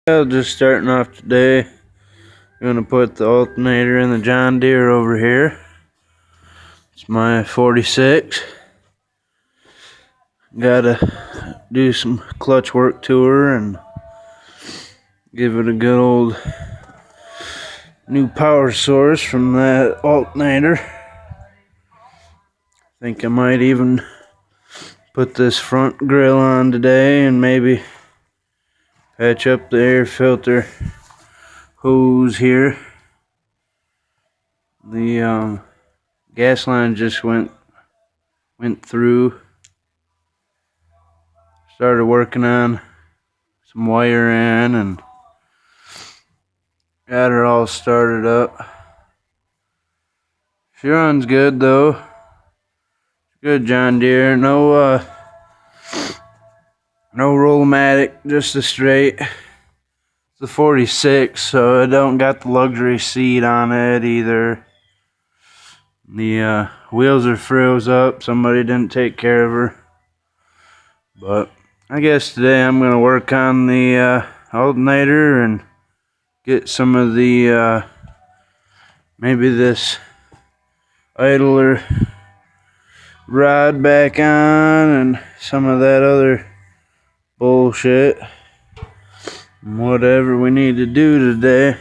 Well, just starting off today, I'm gonna put the alternator in the John Deere over here. It's my 46. Gotta do some clutch work to her and give it a good old new power source from that alternator. Think I might even put this front grill on today and maybe patch up the air filter hose here. The gas line just went through. Started working on some wiring and got her all started up. She runs good though. Good John Deere. No roll-o-matic, just a straight. It's a 46, so it don't got the luxury seat on it either. The wheels are froze up. Somebody didn't take care of her. But I guess today I'm gonna work on the alternator and get some of the maybe this idler rod back on and some of that other bullshit. Whatever we need to do today.